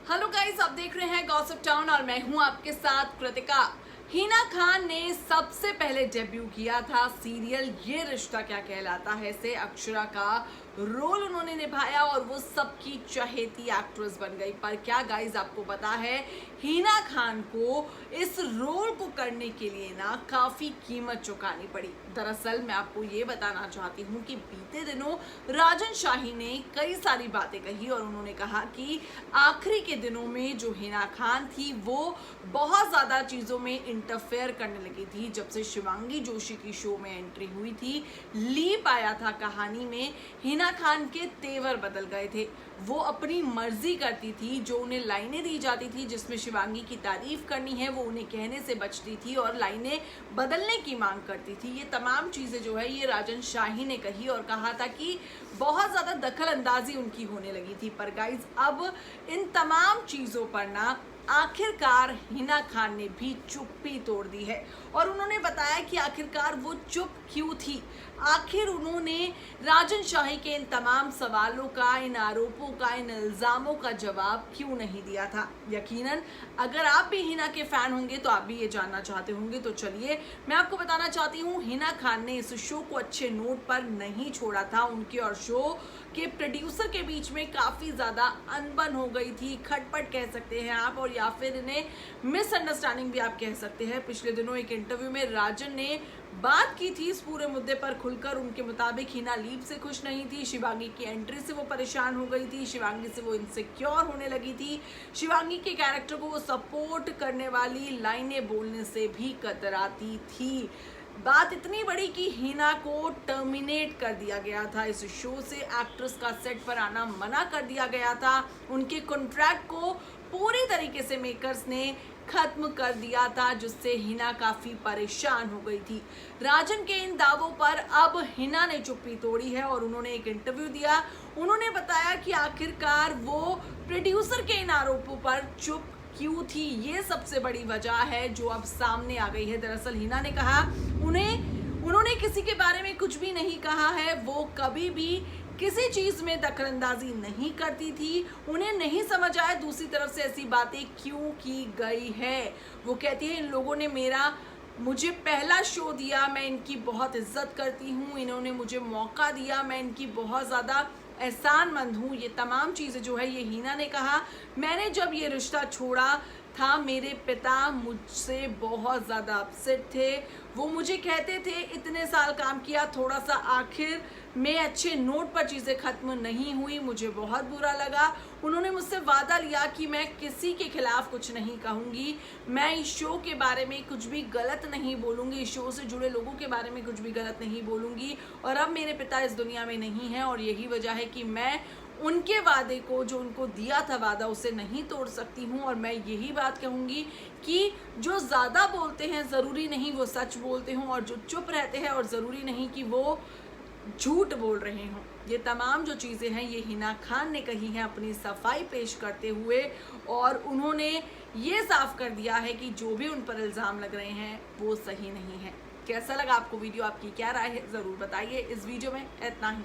Hello guys, आप देख रहे हैं गॉसिप टाउन और मैं हूं आपके साथ कृतिका। हिना खान ने सबसे पहले डेब्यू किया था सीरियल ये रिश्ता क्या कहलाता है से अक्षरा का रोल उन्होंने निभाया और वो सबकी चहेती एक्ट्रेस बन गई। पर क्या गाइस आपको पता है, हिना खान को इस रोल को करने के लिए ना काफी कीमत चुकानी पड़ी। दरअसल मैं आपको ये बताना चाहती हूँ कि बीते दिनों राजन शाही ने कई सारी बातें कही और उन्होंने कहा कि आखिरी के दिनों में जो हिना खान थी वो बहुत ज़्यादा चीज़ों में इंटरफेयर करने लगी थी। जब से शिवांगी जोशी की शो में एंट्री हुई थी, लीप आया था कहानी में, हिना खान के तेवर बदल गए थे। वो अपनी मर्जी करती थी, जो उन्हें लाइनें दी जाती थी जिसमें शिवांगी की तारीफ करनी है वो उन्हें कहने से बचती थी और लाइनें बदलने की मांग करती थी। ये तमाम चीज़ें जो है ये राजन शाही ने कही और कहा था कि बहुत ज़्यादा दखल अंदाजी उनकी होने लगी थी। पर गाइज अब इन तमाम चीज़ों पर ना आखिरकार हिना खान ने भी चुप्पी तोड़ दी है और उन्होंने बताया कि आखिरकार वो चुप क्यों थी। आखिर उन्होंने राजन शाही के इन तमाम सवालों का, इन आरोपों का, इन इल्ज़ामों का जवाब क्यों नहीं दिया था। यकीनन अगर आप भी हिना के फैन होंगे तो आप भी ये जानना चाहते होंगे। तो चलिए मैं आपको बताना चाहती हूँ, हिना खान ने इस शो को अच्छे नोट पर नहीं छोड़ा था। उनके और शो के प्रोड्यूसर के बीच में काफ़ी ज़्यादा अनबन हो गई थी, खटपट कह सकते हैं आप, और या फिर इन्हें मिसअंडरस्टैंडिंग भी आप कह सकते हैं। पिछले दिनों एक इंटरव्यू में राजन ने बात की थी इस पूरे मुद्दे पर खुलकर। उनके मुताबिक हिना लीप से खुश नहीं थी, शिवांगी की एंट्री से वो परेशान हो गई थी, शिवांगी से वो इनसिक्योर होने लगी थी, शिवांगी के कैरेक्टर को वो सपोर्ट करने वाली लाइनें बोलने से भी कतराती थी। बात इतनी बड़ी कि हिना को टर्मिनेट कर दिया गया था इस शो से, एक्ट्रेस का सेट पर आना मना कर दिया गया था, उनके कॉन्ट्रैक्ट को पूरी तरीके से मेकर्स ने खत्म कर दिया था, जिससे हिना काफी परेशान हो गई थी। राजन के इन दावों पर अब हिना ने चुप्पी तोड़ी है और उन्होंने एक इंटरव्यू दिया। उन्होंने बताया कि आखिरकार वो प्रोड्यूसर के इन आरोपों पर चुप क्यों थी, ये सबसे बड़ी वजह है जो अब सामने आ गई है। दरअसल हिना ने कहा उन्होंने किसी के बारे में कुछ भी नहीं कहा है, वो कभी भी किसी चीज में दखलंदाजी नहीं करती थी, उन्हें नहीं समझ आया दूसरी तरफ से ऐसी बातें क्यों की गई है। वो कहती है इन लोगों ने मुझे पहला शो दिया, मैं इनकी बहुत इज्जत करती हूँ, इन्होंने मुझे मौका दिया, मैं इनकी बहुत ज़्यादा एहसानमंद हूँ। ये तमाम चीज़ें जो है ये हिना ने कहा। मैंने जब ये रिश्ता छोड़ा था, मेरे पिता मुझसे बहुत ज़्यादा अपसेट थे, वो मुझे कहते थे इतने साल काम किया, थोड़ा सा आखिर में अच्छे नोट पर चीज़ें ख़त्म नहीं हुई, मुझे बहुत बुरा लगा। उन्होंने मुझसे वादा लिया कि मैं किसी के खिलाफ कुछ नहीं कहूँगी, मैं इस शो के बारे में कुछ भी गलत नहीं बोलूँगी, इस शो से जुड़े लोगों के बारे में कुछ भी गलत नहीं बोलूँगी। और अब मेरे पिता इस दुनिया में नहीं हैं और यही वजह है कि मैं उनके वादे को, जो उनको दिया था वादा, उसे नहीं तोड़ सकती हूँ। और मैं यही बात कहूँगी कि जो ज़्यादा बोलते हैं ज़रूरी नहीं वो सच बोलते हों, और जो चुप रहते हैं और ज़रूरी नहीं कि वो झूठ बोल रहे हों। ये तमाम जो चीज़ें हैं ये हिना खान ने कही हैं अपनी सफाई पेश करते हुए, और उन्होंने ये साफ कर दिया है कि जो भी उन पर इल्ज़ाम लग रहे हैं वो सही नहीं है। कैसा लगा आपको वीडियो, आपकी क्या राय है ज़रूर बताइए। इस वीडियो में इतना ही।